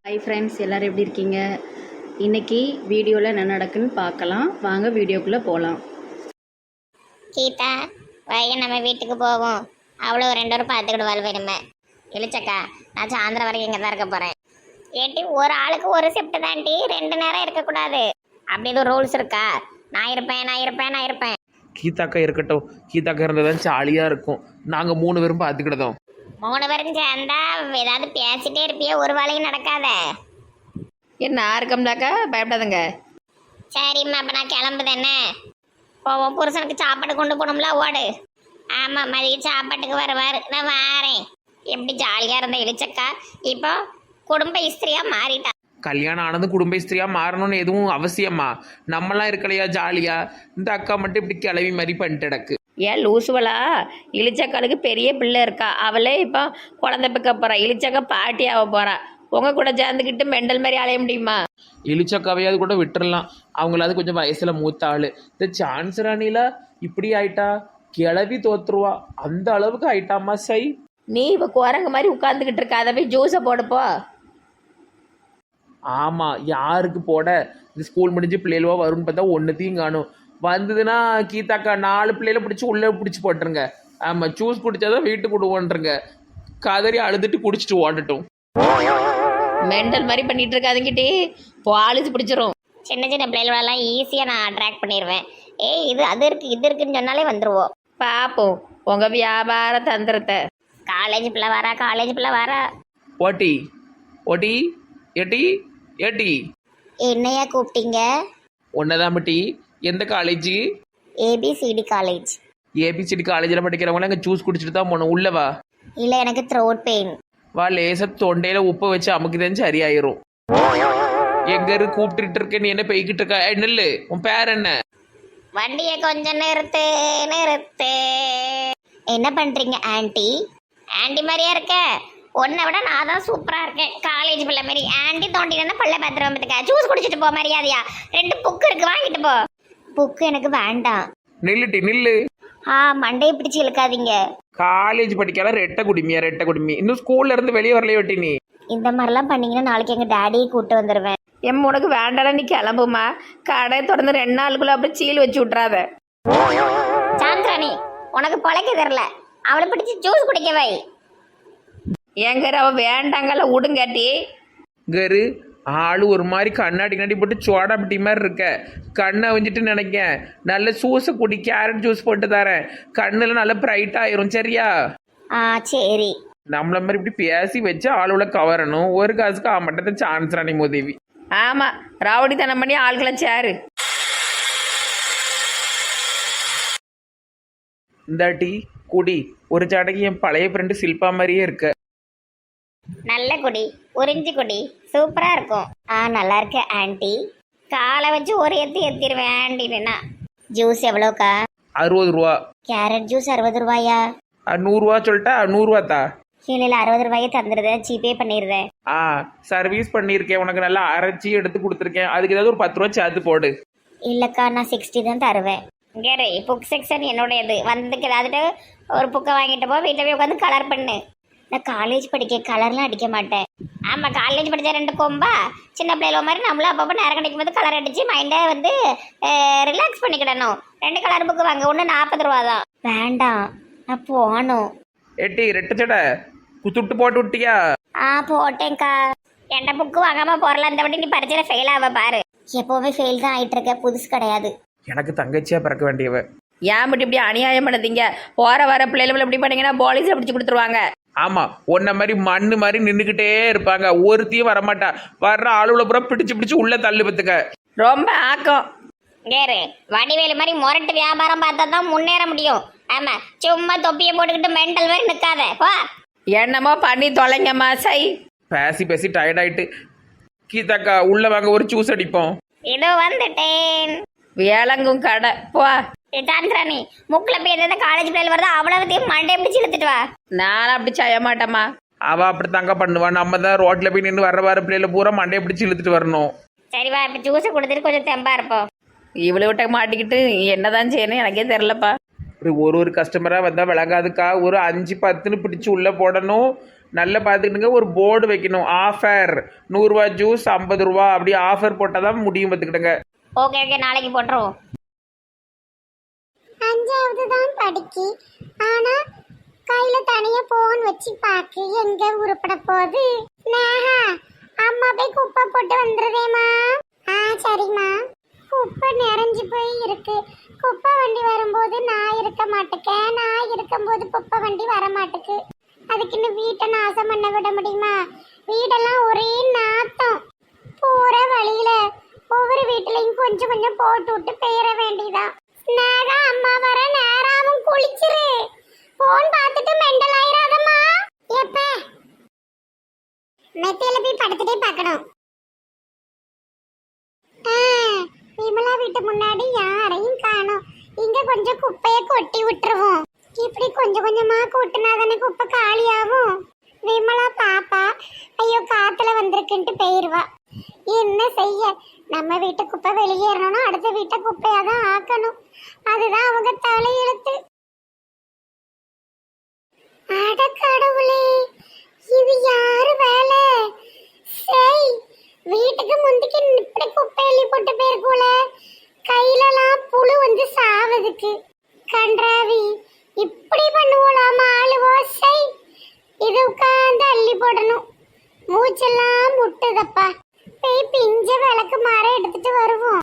Hi friends, எல்லோரும் எப்படி இருக்கீங்க? இன்றைக்கி வீடியோவில் என்ன நடக்குன்னு பார்க்கலாம். வாங்க வீடியோக்குள்ளே போகலாம். கீதா, வைக நம்ம வீட்டுக்கு போவோம். அவ்வளோ ரெண்டு பேரும் பார்த்துக்கிடுவாள் வேணுமே. இழிச்சக்கா, நான் சாயந்தரம் வரைக்கும் இங்கே தான் இருக்க போகிறேன். ஏட்டி, ஒரு ஆளுக்கு ஒரு ஷிஃப்ட் தான்ட்டி, 2 நேரம் இருக்கக்கூடாது. அப்படி எதுவும் ரூல்ஸ் இருக்கா? நான் இருப்பேன். கீதாக்கா இருக்கட்டும். கீதாக்கா இருந்தால் தான் ஜாலியாக இருக்கும். நாங்கள் 3 பேரும் பார்த்துக்கிட்டோம். 3 பேரும் சேர்ந்தா ஏதாவது பேசிட்டே இருப்பியே, ஒரு வேலையும் நடக்காத. என்ன இருக்கம்டாக்கா, பயப்படாதுங்க. சரிம்மா, அப்போ நான் கிளம்புதேனே. போவோம், புருஷனுக்கு சாப்பாடு கொண்டு போகணும்ல, ஓடு. ஆமாம், மதியம் சாப்பாட்டுக்கு வருவார், நான் வாரேன். எப்படி ஜாலியாக இருந்த இழிச்சக்கா இப்போ குடும்ப இஸ்திரியாக மாறிட்டா. கல்யாணம் ஆனது குடும்ப ஸ்திரியாக மாறணும்னு எதுவும் அவசியமா? நம்மலாம் இருக்கலையா ஜாலியா? இந்த அக்கா மட்டும் இப்படி கிளவி மாதிரி பண்ணிட்டு கிடக்கு. ஏன் லூசுவலா? இழிச்சக்காளுக்கு பெரிய பிள்ளை இருக்கா, அவளே இப்போ குழந்தை பிக்க போகிறா. இழிச்சக்கா பாட்டி ஆக போகிறா. உங்கள் கூட சேர்ந்துக்கிட்டு மெண்டல் மாதிரி அலைய முடியுமா? இழிச்சக்காவையாவது கூட விட்டுறலாம், அவங்களாவது கொஞ்சம் வயசில் மூத்த ஆள். இந்த சான்ஸ் ராணில இப்படி ஆயிட்டா, கிளவி தோத்துருவா. அந்த அளவுக்கு ஆயிட்டாமா சை. நீ இப்போ குரங்கு மாதிரி உட்காந்துக்கிட்டு இருக்க, அதை போய் ஜூஸை போடுப்போ. ஆமாம், யாருக்கு போட? இந்த ஸ்கூல் முடிஞ்சு பிள்ளைகளோ வரும்னு பார்த்தா ஒன்றுத்தையும் காணும். வந்ததுன்னா கீதாக்கா 4 பிள்ளைகளை பிடிச்சி உள்ளே பிடிச்சி போட்டுருங்க. ஆமாம், ஜூஸ் குடித்தாதான் வீட்டுக்கு விடுவோன்றங்க. கதறி அழுதுட்டு குடிச்சிட்டு ஓடட்டும். மெண்டல் மாதிரி பண்ணிட்டு இருக்காதுங்கிட்டே பாலிசி பிடிச்சிரும். சின்ன சின்ன பிள்ளைகளெல்லாம் ஈஸியாக நான் அட்ராக்ட் பண்ணிடுவேன். இது அது இருக்குது இது இருக்குன்னு சொன்னாலே வந்துடுவோம். பார்ப்போம் உங்கள் வியாபார தந்திரத்தை. காலேஜ் பிள்ளை வரா. ஓட்டி ஓட்டி ஏட்டி ஏட்டி, என்னையா கூப்பிட்டீங்க? ஒன்னதான் பட்டி. எந்த காலேஜ்? ABCD college. ஏபிசிடி காலேஜில் படிக்கிறவங்களாம் அங்கே ஜூஸ் குடிச்சிட்டு தான் போகணும். உள்ளவா? இல்லை, எனக்கு த்ரோட் பெயின். வா, லேசாக தொண்டையில் உப்பை வச்சு அமுக்குதான் சரியாயிரும். எங்க இருக்கு கூப்பிட்டுட்டு இருக்க? நீ என்ன பெய்கிட்டு இருக்க? நெல்லு, உன் பேர் என்ன? வண்டியை கொஞ்சம் நிறுத்து. என்ன பண்றீங்க ஆன்ட்டி? ஆன்ட்டி மாதிரியா இருக்க. உன்னை விட நான் தான் சூப்பரா இருக்கேன், காலேஜ் பிள்ளை மாதிரி. ஆன்ட்டி தோண்டினா பல்ல பாத்துருவா. ஜூஸ் குடிச்சிட்டு போ மரியாதையா. 2 புக்கு இருக்கு, வாங்கிட்டு போ. புக்கு எனக்கு வேண்டாம். நில்லுட்டி நில்லு. மண்டையை பிடிச்சி இழுக்காதீங்க. காலேஜ் படிக்கலாம் ரெட்டை குடுமி. இன்னும் ஸ்கூல்ல இருந்து வெளியே வரலையே வெட்டி. நீ இந்த மாதிரிலாம் பண்ணீங்கன்னா நாளைக்கு எங்க டேடியை கூப்பிட்டு வந்துடுவேன். எம் உனக்கு வேண்டாம், நீ கிளம்புமா. கடை தொடர்ந்து 2 நாளுக்குள்ள அப்படி சீல் வச்சு விட்றாத. சாந்திராணி, உனக்கு பொழைக்க தெரியல. அவளை பிடிச்சி ஜூஸ் குடிக்க வை. எங்க அவ வேண்டாங்கல்ல, விடுங்காட்டி. கரு ஆளு ஒரு மாதிரி கண்ணாடி போட்டு சோடா பிட்டி மாதிரி இருக்க. கண்ணை வஞ்சிட்டு நினைக்க. நல்ல ஜூஸை குடி, கேரட் ஜூஸ் போட்டு தரேன். கண்ணுல நல்லா பிரைட் ஆயிரும். சரியா? சரி. நம்மள மாதிரி இப்படி பேசி வச்சு ஆளுல கவரணும். ஒரு காசுக்கு ஆமாட்டத்தை சான்ஸ் ராணி மோதேவி. ஆமா, ராவடித்தனம் பண்ணி ஆள்களை சேரு. இந்தாட்டி குடி. ஒரு சாடைக்கு என் பழைய ஃப்ரெண்டு சில்பா மாதிரியே இருக்க. நல்ல குடி, உறிஞ்சி குடி, சூப்பரா இருக்கும். நல்லா இருக்கு ஆன்ட்டி. காலை வச்சு ஒரு எத்திடுவேன் ஆன்ட்டினா. ஜூஸ் எவ்வளோக்கா? 60 ரூபா. கேரட் ஜூஸ் 60 ரூபாயா? 100 ரூபா சொல்லிட்டா? 100 ரூபா தா. இல்லை 60 ரூபாயே தந்துடுறேன், ஜிபே பண்ணிடுறேன். சர்வீஸ் பண்ணியிருக்கேன், உனக்கு நல்லா அரைச்சி எடுத்து கொடுத்துருக்கேன். அதுக்கு ஏதாவது ஒரு 10 ரூபா சேர்த்து போடு. இல்லைக்கா, நான் 60 தான் தருவேன். இங்கே புக் செக்ஷன் என்னுடையது. வந்ததுக்கு ஏதாவது ஒரு புக்கை வாங்கிட்டு போ, வீட்டில் போய் உட்காந்து கலர் பண்ணு. நான் காலேஜ் படிக்க கலர்லாம் அடிக்க மாட்டேன். ஆமாம், காலேஜ் படித்தா 2 கொம்பா. சின்ன பிள்ளைல மாதிரி நம்மளும் அப்பப்போ நேரம் கிடைக்கும் போது கலர் அடித்து மைண்டை வந்து ரிலாக்ஸ் பண்ணிக்கிடணும். 2 கலர் புக்கு வாங்க, ஒன்று 40 ரூபா தான். வேண்டாம், நான் போகணும். எட்டி ரெட்டு சடை குத்துட்டு போட்டு விட்டியா? போட்டேன்க்கா. என்கிட்ட புக்கு வாங்காமல் போகிறலாம். இந்த வாட்டி நீ பரிச்சையில் ஃபெயில் ஆக பாரு. எப்போவுமே ஃபெயில் தான் ஆகிட்டு இருக்க, புதுசு கிடையாது. எனக்கு தங்கச்சியா பிறக்க வேண்டியவ. ஏன் மட்டும் இப்படி அநியாயம் பண்ணதீங்க? போற வர பிள்ளைகள் இப்படி பண்ணீங்கன்னா போலீஸ்ல பிடிச்சி கொடுத்துருவாங்க. ஆமா, உன்ன மாதிரி மண்ணு மாதிரி நின்றுக்கிட்டே இருப்பாங்க. ஒருத்தையும் வரமாட்டா. வர்ற ஆளுல பூரா பிடிச்சு உள்ள தள்ளு பத்துக்க. ரொம்ப ஆக்கம். வேறு வடிவேலு மாதிரி முரட்டு வியாபாரம் பார்த்தா தான் முன்னேற முடியும். ஆமா, சும்மா தொப்பியை போட்டுக்கிட்டு மெண்டல் மாதிரி நிற்காத. வா, என்னமோ பண்ணி தொலைங்கம்மா. சை, பேசி டயர்ட் ஆயிட்டு. கீதாக்கா உள்ள வாங்க, ஒரு ஜூஸ் அடிப்போம். இதோ வந்துட்டேன். விளங்கும் கடை. போ. சாந்திராணி, முக்கில் போய் எதாவது காலேஜ் பிள்ளைகள் வருதா, அவ்வளவுத்தையும் மண்டை பிடிச்சி இழுத்துட்டு வா. நான் அப்படி செய்ய மாட்டேம்மா. அவ அப்படி தாங்க பண்ணுவான். நம்ம தான் ரோட்ல போய் நின்று வர பிள்ளைல பூரா மண்டையை பிடிச்சி இழுத்துட்டு வரணும். சரிவா, இப்போ ஜூஸை கொடுத்துட்டு கொஞ்சம் தெம்பா இருப்போம். இவ்வளோ விட்ட மாட்டிக்கிட்டு என்னதான் செய்யணும் எனக்கே தெரிலப்பா. இப்படி ஒரு கஸ்டமராக வந்தால் விளங்காதுக்கா. ஒரு 5-10ன்னு பிடிச்சி உள்ளே போடணும். நல்லா பார்த்துக்கிட்டுங்க. ஒரு போர்டு வைக்கணும், ஆஃபர் 100 ஜூஸ் 50 ரூபா, அப்படி ஆஃபர் போட்டால் தான் முடியும் பார்த்துக்கிட்டுங்க. ஓகே ஓகே, நாளைக்கு போட்டுருவோம். 5வது தான் படிக்கி, ஆனா கையில தனியா போன் வச்சு பாக்கு எங்க உருப்பட போகுது. நேஹா, அம்மா போய் குப்பை போட்டு வந்துருதேம்மா. சரிம்மா. குப்பை நிறைஞ்சு போய் இருக்கு. குப்பை வண்டி வரும்போது நான் இருக்க மாட்டேக்கேன், நான் இருக்கும்போது குப்பை வண்டி வர மாட்டேக்கு. அதுக்குன்னு வீட்டை நாசம் பண்ண விட முடியுமா? வீடெல்லாம் ஒரே நாத்தம். போற வழியில ஒவ்வொரு வீட்டுலையும் கொஞ்சம் கொஞ்சம் போட்டு விட்டு பெயர வேண்டியதான். நேரா அம்மா வர நேராவும் குளிச்சிரு. போன் பார்த்துட்டு மெண்டல் ஆயிராதம்மா. எப்ப மெத்தையில போய் படுத்துட்டே பார்க்கணும். விமலா வீட்டு முன்னாடி யாரையும் காணோம். இங்க கொஞ்சம் குப்பைய கொட்டி விட்டுருவோம். இப்படி கொஞ்சம் கொஞ்சமா கூட்டினாதானே குப்பை காலியாகும். விமலா பாப்பா ஐயோ காத்துல வந்திருக்குன்ட்டு போயிருவா. என்ன செய்ய, நம்ம வீட்டு குப்பை வெளியேறணும்னா அடுத்த வீட்டை குப்பையா தான் ஆக்கணும். அதுதான் அவங்க தலையெழுத்து. அட கடவுளே, இது யாரு வேலை? சரி, வீட்டுக்கு முந்திக்கு இப்படி குப்பை எள்ளி போட்டு போயிருக்கோல, கையிலலாம் புழு வந்து சாவதுக்கு. கன்றாவி, இப்படி பண்ணுவோலாமா ஆளுவோ? சரி, இது உட்காந்து அள்ளி போடணும். மூச்செல்லாம் முட்டுதப்பா. போய் பிஞ்ச விளக்கு மாற எடுத்துட்டு வருவோம்.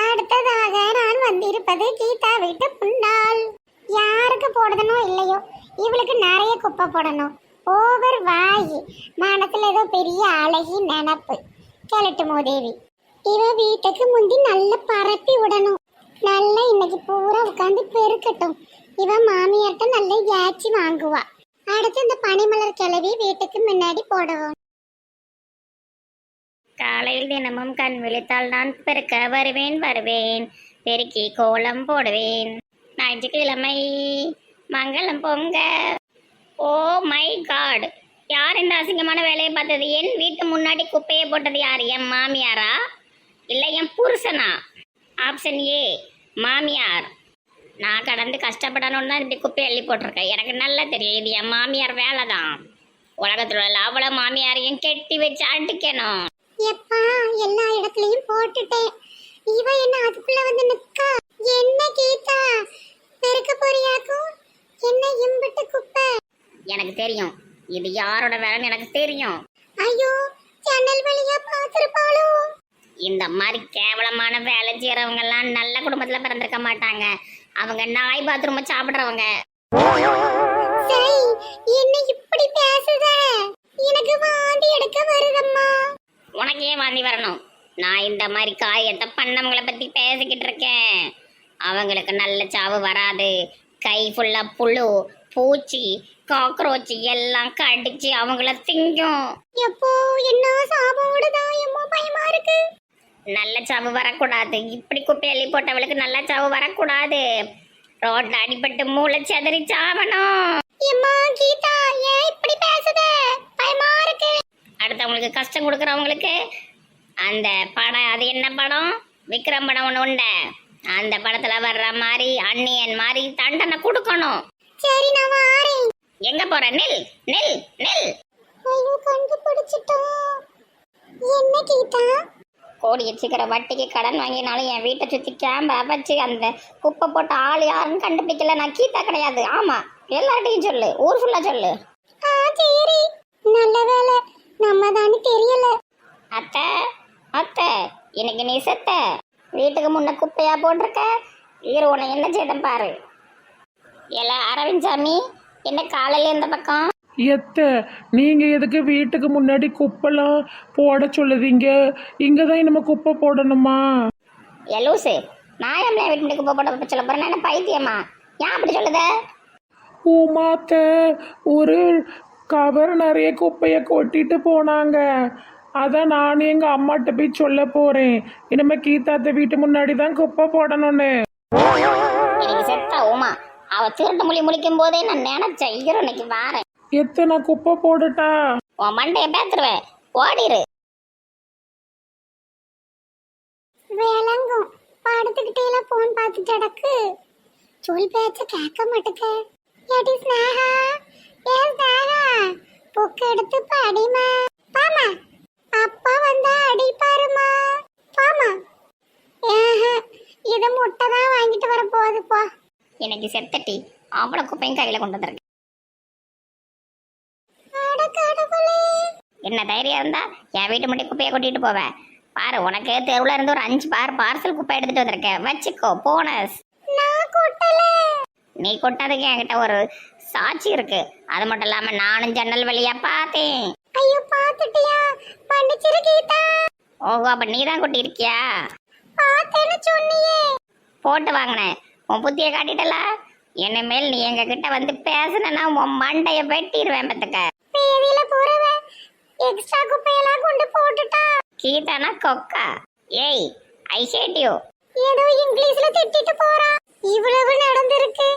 அடுத்ததாக நான் வந்திருப்பது கீதா வீட்டு முன்னால். யாருக்கு போடுதனோ இல்லையோ, இவளுக்கு நிறைய குப்பை போடணும். ஓவர் வாயி, மனத்துல ஏதோ பெரிய அழகி நினப்பு. கிளட்டு மோதேவி, இவ வீட்டுக்கு முந்தி நல்ல பரப்பி விடணும். நல்லா இன்னைக்கு பூரா உட்காந்து பெருக்கட்டும். இவ மாமியார்ட்ட நல்ல ஏச்சி வாங்குவா. அடுத்து இந்த பனிமலர் கிளவி வீட்டுக்கு முன்னாடி போடுவோம். காலையில் தினமும் கண் விழித்தால் நான் பெருக்க வருவேன், பெருக்கி கோலம் போடுவேன். ஞாயிற்றுக்கிழமை மங்களம் பொங்க. ஓ மை காட், யார் இந்த அசிங்கமான வேலையை பார்த்தது? என் வீட்டு முன்னாடி குப்பையை போட்டது யார்? என் மாமியாரா இல்லை என் புருஷனா? ஆப்ஷன் ஏ மாமியார். நான் கடந்து கஷ்டப்படணும்னு தான் இப்படி குப்பையை அள்ளி போட்டிருக்கேன். எனக்கு நல்லா தெரியும் இது என் மாமியார் வேலை தான். உலகத்தில் உள்ள அவ்வளோ மாமியாரையும் கெட்டி வச்சு அடிக்கணும். எப்பா எல்லா இடத்துலையும் போட்டுட்டேன். இவ என்ன அதுக்குள்ள வந்து நிக்கா? என்ன கீதா, பெருக்க போறியாக்கும்? என்ன இம்பிட்டு குப்பை? எனக்கு தெரியும் இது யாரோட வேலைன்னு எனக்கு தெரியும். ஐயோ, ஜன்னல் வழியா பாத்துருப்பாளோ? இந்த மாதிரி கேவலமான வேலை செய்யறவங்க எல்லாம் நல்ல குடும்பத்துல பிறந்திருக்க மாட்டாங்க. அவங்க நாய் பாத்ரூம் சாப்பிடுறவங்க. என்ன இப்படி பேசுத? எனக்கு வாந்தி எடுக்க வருதம்மா. உனக்கு ஏன் வாந்தி வரணும்? நான் இந்த மாதிரி காரியத்தை பண்ணவங்களை பத்தி பேசிக்கிட்டு இருக்கேன். அவங்களுக்கு நல்ல சாவு வராது. கை ஃபுல்லா புழு, பூச்சி, காக்ரோச் எல்லாம் கடிச்சு அவங்கள திங்கும். எப்போ என்ன சாபோடுதா? எம்மோ பயமா இருக்கு. நல்ல சாவு வரக்கூடாது. இப்படி குப்பை அள்ளி போட்டவளுக்கு நல்ல சாவு வரக்கூடாது. ரோட்ல அடிபட்டு மூளை செதறி சாவணும். எம்மா கீதா, ஏன் இப்படி பேசுத? பயமா இருக்கு. அடுத்தவங்களுக்கு கஷ்டம் கொடுக்கறவங்களுக்கு அந்த படம், அது என்ன படம்? விக்ரம் படம் ஒண்ணு உண்டு. அந்த படத்துல வர்ற மாதிரி அண்ணியன் மாதிரி தண்டனை கொடுக்கணும். சரி, நான் வாரேன். எங்க போற? நில் நில் நில். ஐயோ, கண்டுபிடிச்சிட்டோம். என்ன கீதா? கோடியை சீக்கிர வட்டிக்கு கடன் வாங்கினாலும் என் வீட்டை சுற்றி கேமரா வச்சு அந்த குப்பை போட்ட ஆள் யாருன்னு கண்டுபிடிக்கல. நான் கீதா கிடையாது. ஆமா, எல்லார்ட்டையும் சொல்லு, ஊர் ஃபுல்லா சொல்லு. சரி, நல்ல வேலை நம்ம தானே தெரியல. அத்தை அத்தை, இன்னைக்கு நீ செத்த. வீட்டுக்கு முன்ன குப்பையா போட்டிருக்க. ஈர உன்னை என்ன செய்தம் பாரு. எல்லாம் அரவிந்த் சாமி, என்ன காலையில இந்த பக்கம்? எத்த, நீங்க எதுக்கு வீட்டுக்கு முன்னாடி குப்பைலாம் போட சொல்லுதீங்க? இங்க தான் நம்ம குப்பை போடணுமா? லூசு, நான் என் வீட்டு குப்பை போட சொல்ல போறேன். என்ன பைத்தியமா? ஏன் அப்படி சொல்லுத? உமாத்த ஒரு கவர் நிறைய குப்பைய கொட்டிட்டு போனாங்க. அதான் நான் எங்க அம்மாட்ட போய் சொல்ல போறேன். இனிமே கீதாத்த வீட்டு முன்னாடி தான் குப்பை போடணும்னு. எனக்கு செத்தா உமா, அவ திருட்டு மொழி முடிக்கும் போதே நான் நினைச்சேன் இன்னைக்கு வாரேன். எத்தனை குப்பை போடட்டா? உன் மண்டைய பேத்துருவேன், ஓடிரு. விளங்கும், படுத்துக்கிட்டே எல்லாம் போன் பார்த்துட்டு அடக்கு சொல் பேச்ச கேட்க மாட்டேக்க. ஏடி ஸ்னேகா, ஏ ஸ்னேகா, புக் எடுத்து படிமா. பாமா, அப்பா வந்தா அடிப்பாருமா. பாமா. இது முட்டை தான் வாங்கிட்டு வர போகுது போ. எனக்கு செத்தட்டி அவ்வளவு குப்பையும் கையில கொண்டு வந்திருக்கேன். என்ன தைரியம் இருந்தா என் வீட்டு முட்டை குப்பையை கொட்டிட்டு போவேன். பாரு, உனக்கு தெருவுல இருந்து ஒரு 5 பார்சல் குப்பை எடுத்துட்டு வந்திருக்கேன், வச்சுக்கோ போனஸ். நீ கொட்டதுக்கு என்கிட்ட ஒரு சாட்சி இருக்கு. அது மட்டும் இல்லாம நானும் ஜன்னல் வழியா பார்த்தேன். ஐயோ பாத்துட்டியா? மன்னிச்சிரு கீதா. ஓஹோ, அப்ப நீ தான் கொட்டி இருக்கியா? பார்த்தேன்னு சொன்னியே. போட்டு வாங்கினேன். உன் புத்திய காட்டிட்டல. இனிமேல் நீ எங்க கிட்ட வந்து பேசுனா உன் மண்டைய வெட்டிடுவேன் பத்துக்க. பேதியில போறவ எக்ஸ்ட்ரா குப்பையெல்லாம் கொண்டு போட்டுட்டா. கீதானா கொக்கா. ஏய், ஐ ஹேட் யூ. ஏதோ இங்கிலீஷ்ல திட்டிட்டு போறா. இவ்வளவு நடந்திருக்கு.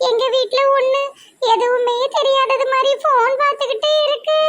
எங்க வீட்ல ஒண்ணு எதுவுமே தெரியாதது மாதிரி போன் பார்த்துக்கிட்டே இருக்கு.